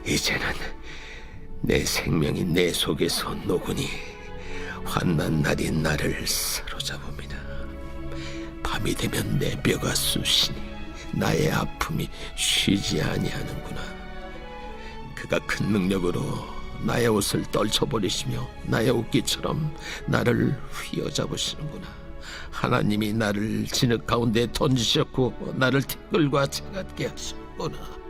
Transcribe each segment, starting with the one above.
이제는 내 생명이 내 속에서 녹으니 환난 날이 나를 사로잡습니다. 밤이 되면 내 뼈가 쑤시니 나의 아픔이 쉬지 아니하는구나. 그가 큰 능력으로 나의 옷을 떨쳐버리시며 나의 옷깃처럼 나를 휘어잡으시는구나. 하나님이 나를 진흙 가운데 던지셨고 나를 티끌과 채같게 하셨구나.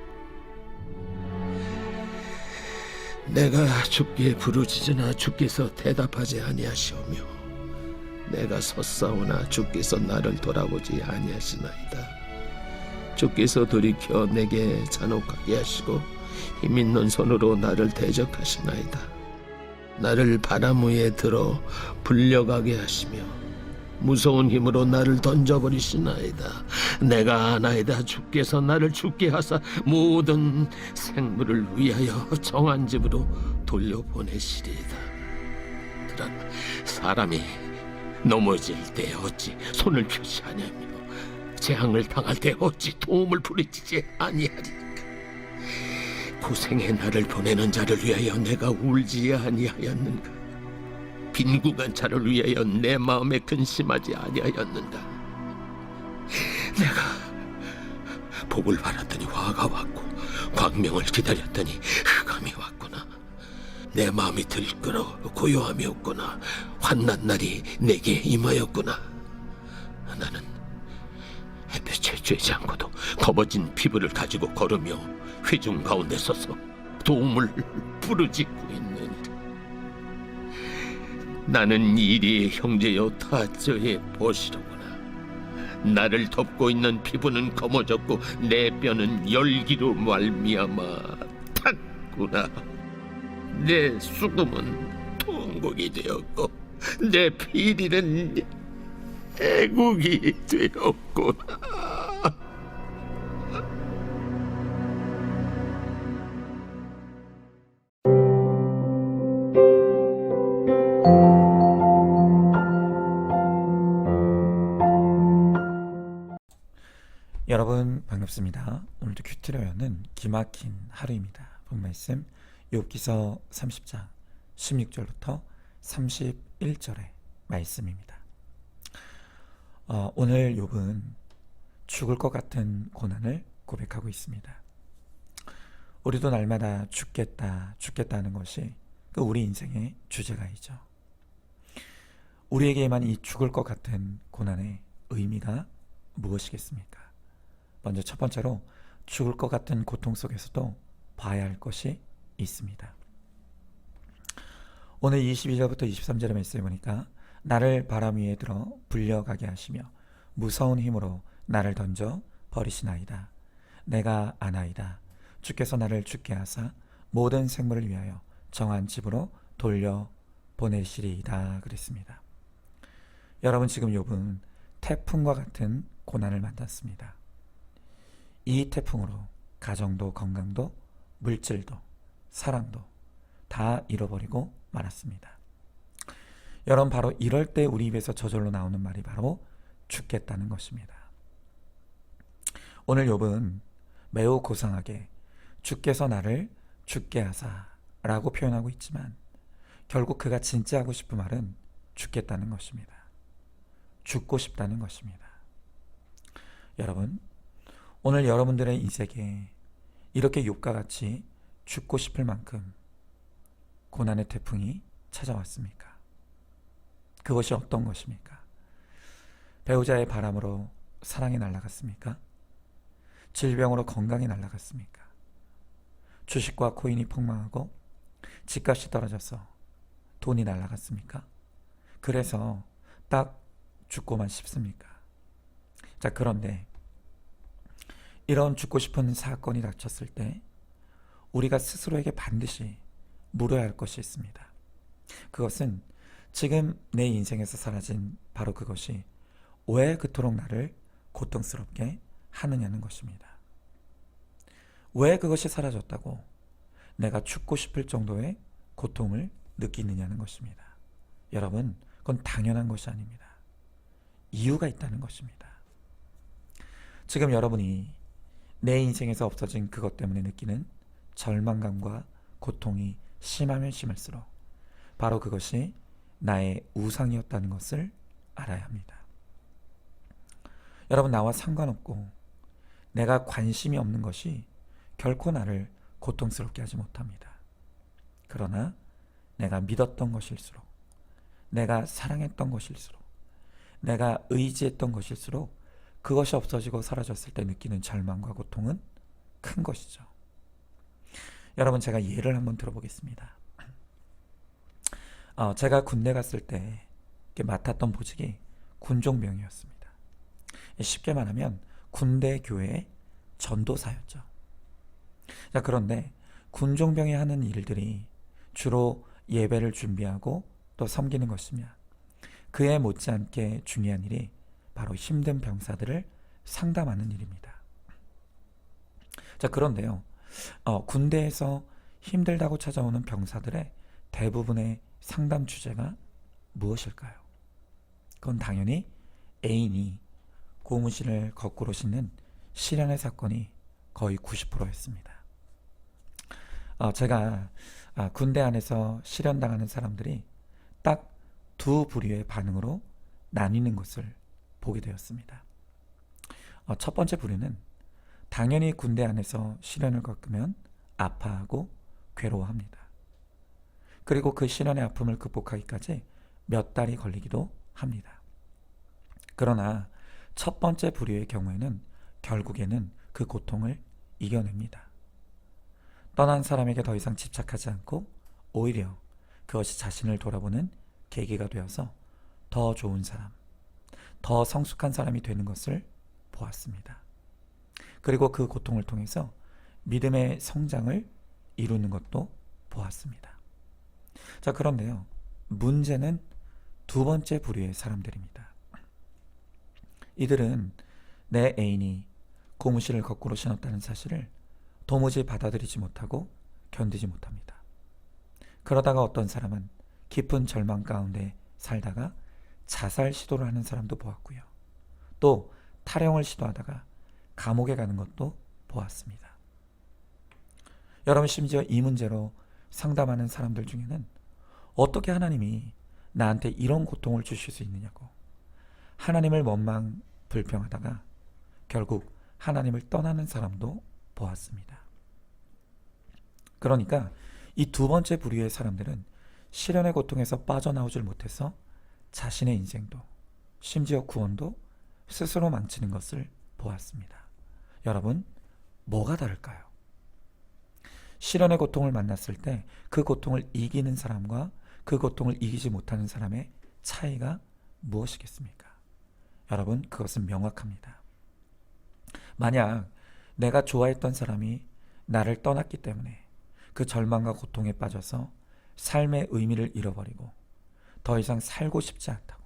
내가 주께 부르짖으나 주께서 대답하지 아니하시오며 내가 섰사오나 주께서 나를 돌아보지 아니하시나이다. 주께서 돌이켜 내게 잔혹하게 하시고 힘있는 손으로 나를 대적하시나이다. 나를 바람 위에 들어 불려가게 하시며 무서운 힘으로 나를 던져버리시나이다. 내가 아나이다. 주께서 나를 죽게 하사 모든 생물을 위하여 정한 집으로 돌려보내시리이다. 그러나 사람이 넘어질 때 어찌 손을 펴지 아니하며 재앙을 당할 때 어찌 도움을 부르짖지 아니하리까. 고생의 나를 보내는 자를 위하여 내가 울지 아니하였는가. 빈궁한 자를 위하여 내 마음에 근심하지 아니하였는가. 내가 복을 바랐더니 화가 왔고 광명을 기다렸더니 흑암이 왔구나. 내 마음이 들끓어 고요함이 없구나. 환난 날이 내게 임하였구나. 나는 햇볕에 쬐지 않고도 검어진 피부를 가지고 걸으며 회중 가운데 서서 도움을 부르짖고 있느니라. 나는 이리의 형제여 타저의 벗이로구나. 나를 덮고 있는 피부는 검어졌고 내 뼈는 열기로 말미암아 탔구나. 내 수금은 통곡이 되었고 내 피리는 애국이 되었구나. 여러분 반갑습니다. 오늘도 큐티러여는 기막힌 하루입니다. 본 말씀 욥기서 30장 16절부터 31절의 말씀입니다. 오늘 욥은 죽을 것 같은 고난을 고백하고 있습니다. 우리도 날마다 죽겠다 하는 것이 우리 인생의 주제가이죠. 우리에게만 이 죽을 것 같은 고난의 의미가 무엇이겠습니까? 먼저 첫 번째로 죽을 것 같은 고통 속에서도 봐야 할 것이 있습니다. 오늘 22절부터 23절의 말씀을 보니까 나를 바람 위에 들어 불려가게 하시며 무서운 힘으로 나를 던져 버리시나이다. 내가 아나이다. 주께서 나를 죽게 하사 모든 생물을 위하여 정한 집으로 돌려 보내시리이다. 그랬습니다. 여러분, 지금 욥은 태풍과 같은 고난을 만났습니다. 이 태풍으로 가정도 건강도 물질도 사랑도 다 잃어버리고 말았습니다. 여러분, 바로 이럴 때 우리 입에서 저절로 나오는 말이 바로 죽겠다는 것입니다. 오늘 욥은 매우 고상하게 주께서 나를 죽게 하사 라고 표현하고 있지만 결국 그가 진짜 하고 싶은 말은 죽겠다는 것입니다. 죽고 싶다는 것입니다. 여러분, 오늘 여러분들의 인생에 이렇게 욥과 같이 죽고 싶을 만큼 고난의 태풍이 찾아왔습니까? 그것이 어떤 것입니까? 배우자의 바람으로 사랑이 날아갔습니까? 질병으로 건강이 날아갔습니까? 주식과 코인이 폭망하고 집값이 떨어져서 돈이 날아갔습니까? 그래서 딱 죽고만 싶습니까? 자, 그런데 이런 죽고 싶은 사건이 닥쳤을 때 우리가 스스로에게 반드시 물어야 할 것이 있습니다. 그것은 지금 내 인생에서 사라진 바로 그것이 왜 그토록 나를 고통스럽게 하느냐는 것입니다. 왜 그것이 사라졌다고 내가 죽고 싶을 정도의 고통을 느끼느냐는 것입니다. 여러분, 그건 당연한 것이 아닙니다. 이유가 있다는 것입니다. 지금 여러분이 내 인생에서 없어진 그것 때문에 느끼는 절망감과 고통이 심하면 심할수록 바로 그것이 나의 우상이었다는 것을 알아야 합니다. 여러분, 나와 상관없고 내가 관심이 없는 것이 결코 나를 고통스럽게 하지 못합니다. 그러나 내가 믿었던 것일수록, 내가 사랑했던 것일수록, 내가 의지했던 것일수록 그것이 없어지고 사라졌을 때 느끼는 절망과 고통은 큰 것이죠. 여러분, 제가 예를 한번 들어보겠습니다. 제가 군대 갔을 때 맡았던 보직이 군종병이었습니다. 쉽게 말하면 군대 교회의 전도사였죠. 자, 그런데 군종병이 하는 일들이 주로 예배를 준비하고 또 섬기는 것이며, 그에 못지않게 중요한 일이 바로 힘든 병사들을 상담하는 일입니다. 자, 그런데요, 군대에서 힘들다고 찾아오는 병사들의 대부분의 상담 주제가 무엇일까요? 그건 당연히 애인이 고무신을 거꾸로 신는 실연의 사건이 거의 90%였습니다. 제가 군대 안에서 실연당하는 사람들이 딱 두 부류의 반응으로 나뉘는 것을 보게 되었습니다. 첫 번째 부류는 당연히 군대 안에서 실연을 겪으면 아파하고 괴로워합니다. 그리고 그 실연의 아픔을 극복하기까지 몇 달이 걸리기도 합니다. 그러나 첫 번째 부류의 경우에는 결국에는 그 고통을 이겨냅니다. 떠난 사람에게 더 이상 집착하지 않고 오히려 그것이 자신을 돌아보는 계기가 되어서 더 좋은 사람, 더 성숙한 사람이 되는 것을 보았습니다. 그리고 그 고통을 통해서 믿음의 성장을 이루는 것도 보았습니다. 자, 그런데요, 문제는 두 번째 부류의 사람들입니다. 이들은 내 애인이 고무신을 거꾸로 신었다는 사실을 도무지 받아들이지 못하고 견디지 못합니다. 그러다가 어떤 사람은 깊은 절망 가운데 살다가 자살 시도를 하는 사람도 보았고요. 또 탈영을 시도하다가 감옥에 가는 것도 보았습니다. 여러분, 심지어 이 문제로 상담하는 사람들 중에는 어떻게 하나님이 나한테 이런 고통을 주실 수 있느냐고 하나님을 원망 불평하다가 결국 하나님을 떠나는 사람도 보았습니다. 그러니까 이 두 번째 부류의 사람들은 실연의 고통에서 빠져나오질 못해서 자신의 인생도 심지어 구원도 스스로 망치는 것을 보았습니다. 여러분, 뭐가 다를까요? 실연의 고통을 만났을 때 그 고통을 이기는 사람과 그 고통을 이기지 못하는 사람의 차이가 무엇이겠습니까? 여러분, 그것은 명확합니다. 만약 내가 좋아했던 사람이 나를 떠났기 때문에 그 절망과 고통에 빠져서 삶의 의미를 잃어버리고 더 이상 살고 싶지 않다고,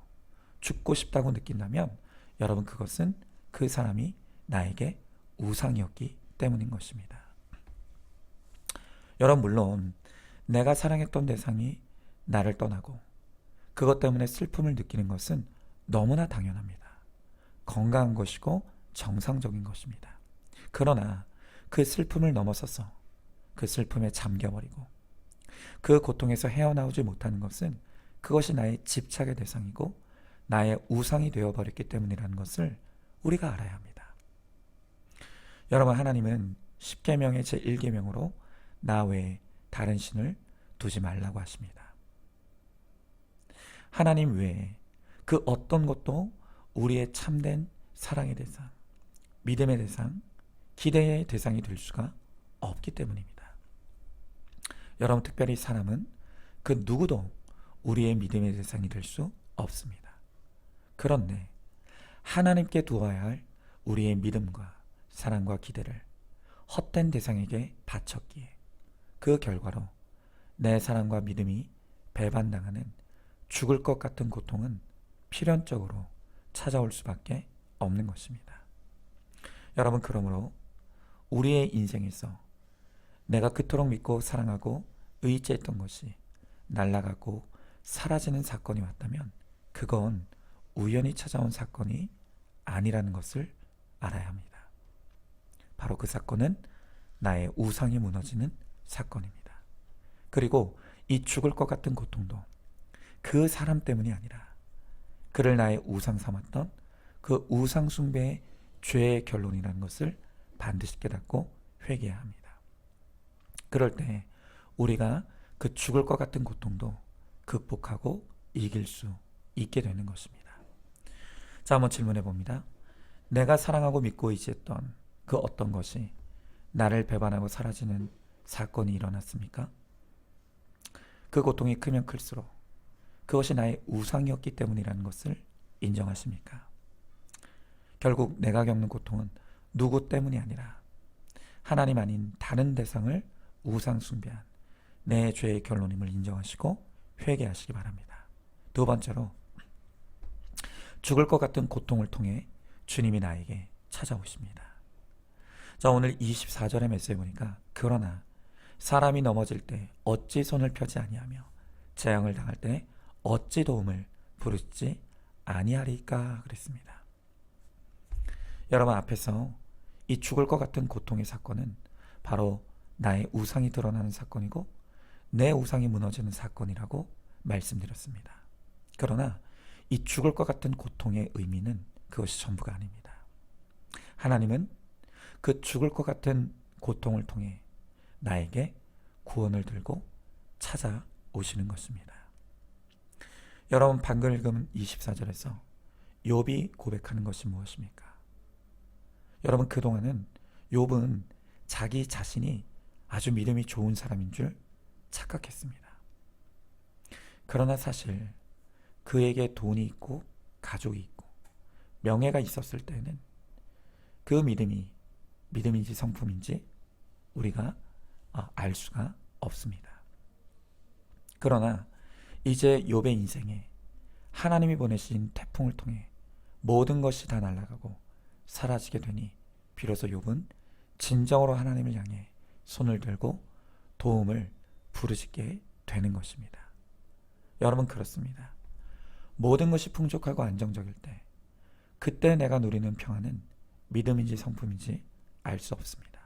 죽고 싶다고 느낀다면 여러분, 그것은 그 사람이 나에게 우상이었기 때문인 것입니다. 여러분, 물론 내가 사랑했던 대상이 나를 떠나고 그것 때문에 슬픔을 느끼는 것은 너무나 당연합니다. 건강한 것이고 정상적인 것입니다. 그러나 그 슬픔을 넘어서서 그 슬픔에 잠겨버리고 그 고통에서 헤어나오지 못하는 것은 그것이 나의 집착의 대상이고 나의 우상이 되어버렸기 때문이라는 것을 우리가 알아야 합니다. 여러분, 하나님은 10계명의 제1계명으로 나 외에 다른 신을 두지 말라고 하십니다. 하나님 외에 그 어떤 것도 우리의 참된 사랑의 대상, 믿음의 대상, 기대의 대상이 될 수가 없기 때문입니다. 여러분, 특별히 사람은 그 누구도 우리의 믿음의 대상이 될 수 없습니다. 그런데 하나님께 두어야 할 우리의 믿음과 사랑과 기대를 헛된 대상에게 바쳤기에 그 결과로 내 사랑과 믿음이 배반당하는 죽을 것 같은 고통은 필연적으로 찾아올 수밖에 없는 것입니다. 여러분, 그러므로 우리의 인생에서 내가 그토록 믿고 사랑하고 의지했던 것이 날아가고 사라지는 사건이 왔다면 그건 우연히 찾아온 사건이 아니라는 것을 알아야 합니다. 바로 그 사건은 나의 우상이 무너지는 사건입니다. 그리고 이 죽을 것 같은 고통도 그 사람 때문이 아니라 그를 나의 우상 삼았던 그 우상 숭배의 죄의 결론이라는 것을 반드시 깨닫고 회개해야 합니다. 그럴 때 우리가 그 죽을 것 같은 고통도 극복하고 이길 수 있게 되는 것입니다. 자, 한번 질문해 봅니다. 내가 사랑하고 믿고 의지했던 그 어떤 것이 나를 배반하고 사라지는 사건이 일어났습니까? 그 고통이 크면 클수록 그것이 나의 우상이었기 때문이라는 것을 인정하십니까? 결국 내가 겪는 고통은 누구 때문이 아니라 하나님 아닌 다른 대상을 우상 숭배한 내 죄의 결론임을 인정하시고 회개하시기 바랍니다. 두 번째로, 죽을 것 같은 고통을 통해 주님이 나에게 찾아오십니다. 자, 오늘 24절의 메시지 보니까 그러나 사람이 넘어질 때 어찌 손을 펴지 아니하며 재앙을 당할 때 어찌 도움을 부르지 아니하리까 그랬습니다. 여러분, 앞에서 이 죽을 것 같은 고통의 사건은 바로 나의 우상이 드러나는 사건이고 내 우상이 무너지는 사건이라고 말씀드렸습니다. 그러나 이 죽을 것 같은 고통의 의미는 그것이 전부가 아닙니다. 하나님은 그 죽을 것 같은 고통을 통해 나에게 구원을 들고 찾아오시는 것입니다. 여러분, 방금 읽은 24절에서 욥이 고백하는 것이 무엇입니까? 여러분, 그동안은 욥은 자기 자신이 아주 믿음이 좋은 사람인 줄 착각했습니다. 그러나 사실 그에게 돈이 있고 가족이 있고 명예가 있었을 때는 그 믿음인지 성품인지 우리가 알 수가 없습니다. 그러나 이제 욥의 인생에 하나님이 보내신 태풍을 통해 모든 것이 다 날아가고 사라지게 되니 비로소 욥은 진정으로 하나님을 향해 손을 들고 도움을 부르짖게 되는 것입니다. 여러분, 그렇습니다. 모든 것이 풍족하고 안정적일 때 그때 내가 누리는 평안은 믿음인지 성품인지 알 수 없습니다.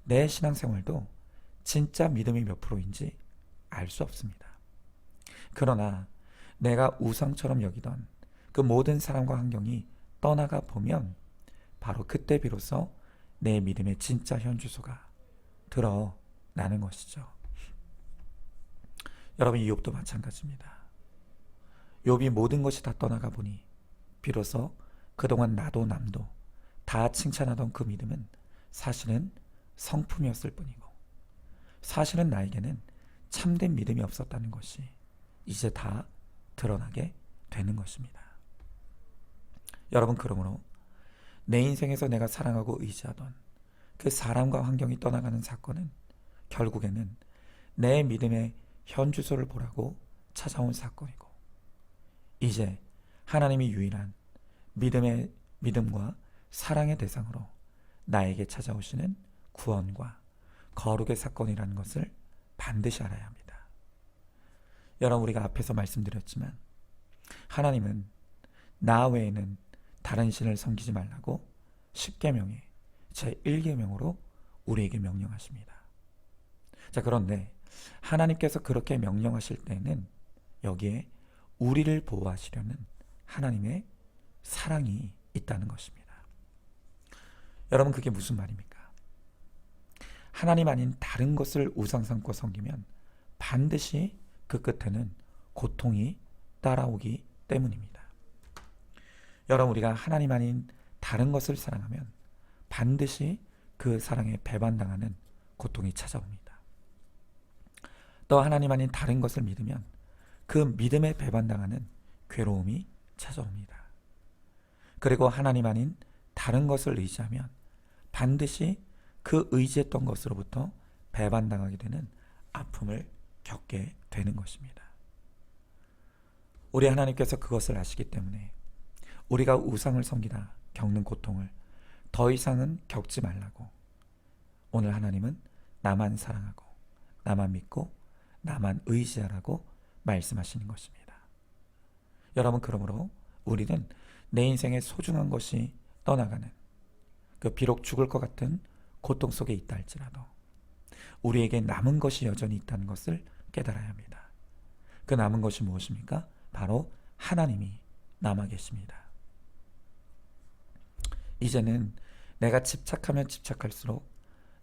내 신앙생활도 진짜 믿음이 몇 프로인지 알 수 없습니다. 그러나 내가 우상처럼 여기던 그 모든 사람과 환경이 떠나가 보면 바로 그때 비로소 내 믿음의 진짜 현주소가 드러나는 것이죠. 여러분, 이 욥도 마찬가지입니다. 욥이 모든 것이 다 떠나가 보니 비로소 그동안 나도 남도 다 칭찬하던 그 믿음은 사실은 성품이었을 뿐이고 사실은 나에게는 참된 믿음이 없었다는 것이 이제 다 드러나게 되는 것입니다. 여러분, 그러므로 내 인생에서 내가 사랑하고 의지하던 그 사람과 환경이 떠나가는 사건은 결국에는 내 믿음의 현주소를 보라고 찾아온 사건이고 이제 하나님이 유일한 믿음과 사랑의 대상으로 나에게 찾아오시는 구원과 거룩의 사건이라는 것을 반드시 알아야 합니다. 여러분, 우리가 앞에서 말씀드렸지만 하나님은 나 외에는 다른 신을 섬기지 말라고 10계명의 제1계명으로 우리에게 명령하십니다. 자, 그런데 하나님께서 그렇게 명령하실 때는 여기에 우리를 보호하시려는 하나님의 사랑이 있다는 것입니다. 여러분, 그게 무슨 말입니까? 하나님 아닌 다른 것을 우상 삼고 섬기면 반드시 그 끝에는 고통이 따라오기 때문입니다. 여러분, 우리가 하나님 아닌 다른 것을 사랑하면 반드시 그 사랑에 배반당하는 고통이 찾아옵니다. 또 하나님 아닌 다른 것을 믿으면 그 믿음에 배반당하는 괴로움이 찾아옵니다. 그리고 하나님 아닌 다른 것을 의지하면 반드시 그 의지했던 것으로부터 배반당하게 되는 아픔을 겪게 되는 것입니다. 우리 하나님께서 그것을 아시기 때문에 우리가 우상을 섬기다 겪는 고통을 더 이상은 겪지 말라고 오늘 하나님은 나만 사랑하고 나만 믿고 나만 의지하라고 말씀하시는 것입니다. 여러분, 그러므로 우리는 내 인생의 소중한 것이 떠나가는 그 비록 죽을 것 같은 고통 속에 있다 할지라도 우리에게 남은 것이 여전히 있다는 것을 깨달아야 합니다. 그 남은 것이 무엇입니까? 바로 하나님이 남아 계십니다. 이제는 내가 집착하면 집착할수록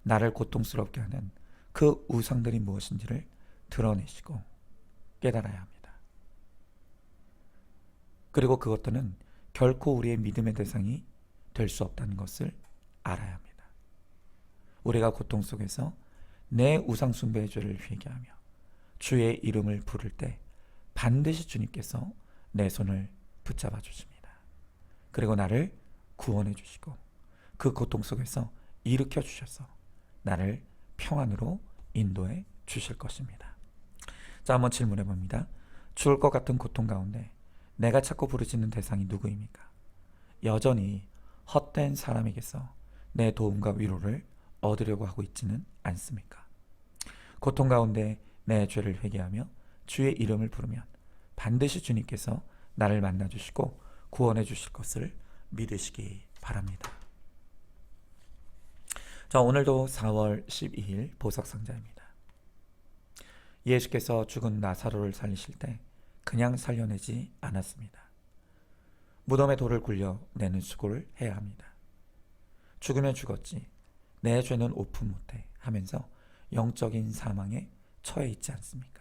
나를 고통스럽게 하는 그 우상들이 무엇인지를 드러내시고 깨달아야 합니다. 그리고 그것들은 결코 우리의 믿음의 대상이 될 수 없다는 것을 알아야 합니다. 우리가 고통 속에서 내 우상 숭배의 죄를 회개하며 주의 이름을 부를 때 반드시 주님께서 내 손을 붙잡아 주십니다. 그리고 나를 구원해 주시고 그 고통 속에서 일으켜 주셔서 나를 평안으로 인도해 주실 것입니다. 자, 한번 질문해 봅니다. 죽을 것 같은 고통 가운데 내가 찾고 부르짖는 대상이 누구입니까? 여전히 헛된 사람에게서 내 도움과 위로를 얻으려고 하고 있지는 않습니까? 고통 가운데 내 죄를 회개하며 주의 이름을 부르면 반드시 주님께서 나를 만나 주시고 구원해 주실 것을 믿으시기 바랍니다. 자, 오늘도 4월 12일 보석상자입니다. 예수께서 죽은 나사로를 살리실 때 그냥 살려내지 않았습니다. 무덤에 돌을 굴려내는 수고를 해야 합니다. 죽으면 죽었지 내 죄는 오픈 못해 하면서 영적인 사망에 처해 있지 않습니까?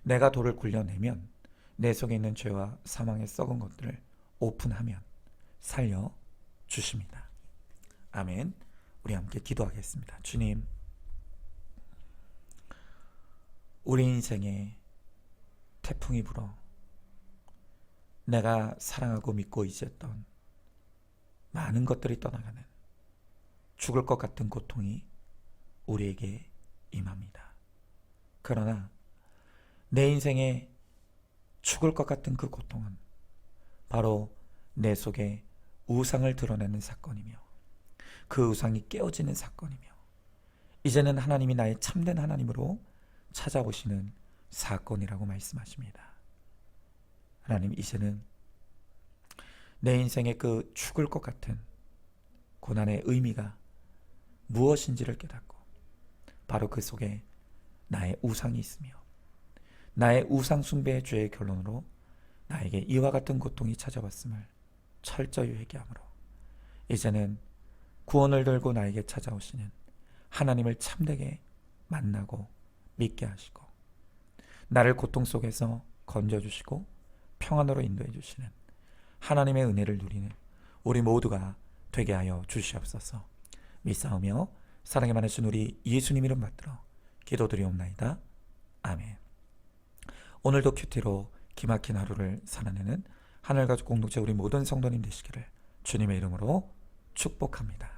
내가 돌을 굴려내면 내 속에 있는 죄와 사망의 썩은 것들을 오픈하면 살려주십니다. 아멘. 우리 함께 기도하겠습니다. 주님, 우리 인생에 태풍이 불어 내가 사랑하고 믿고 있었던 많은 것들이 떠나가는 죽을 것 같은 고통이 우리에게 임합니다. 그러나 내 인생에 죽을 것 같은 그 고통은 바로 내 속에 우상을 드러내는 사건이며 그 우상이 깨어지는 사건이며 이제는 하나님이 나의 참된 하나님으로 찾아오시는 사건이라고 말씀하십니다. 하나님, 이제는 내 인생의 그 죽을 것 같은 고난의 의미가 무엇인지를 깨닫고 바로 그 속에 나의 우상이 있으며 나의 우상 숭배의 죄의 결론으로 나에게 이와 같은 고통이 찾아왔음을 철저히 회개함으로 이제는 구원을 들고 나에게 찾아오시는 하나님을 참되게 만나고 믿게 하시고 나를 고통 속에서 건져주시고 평안으로 인도해 주시는 하나님의 은혜를 누리는 우리 모두가 되게 하여 주시옵소서. 믿사오며 사랑에 많으신 우리 예수님 이름 받들어 기도드리옵나이다. 아멘. 오늘도 큐티로 기막힌 하루를 살아내는 하늘가족 공동체 우리 모든 성도님 되시기를 주님의 이름으로 축복합니다.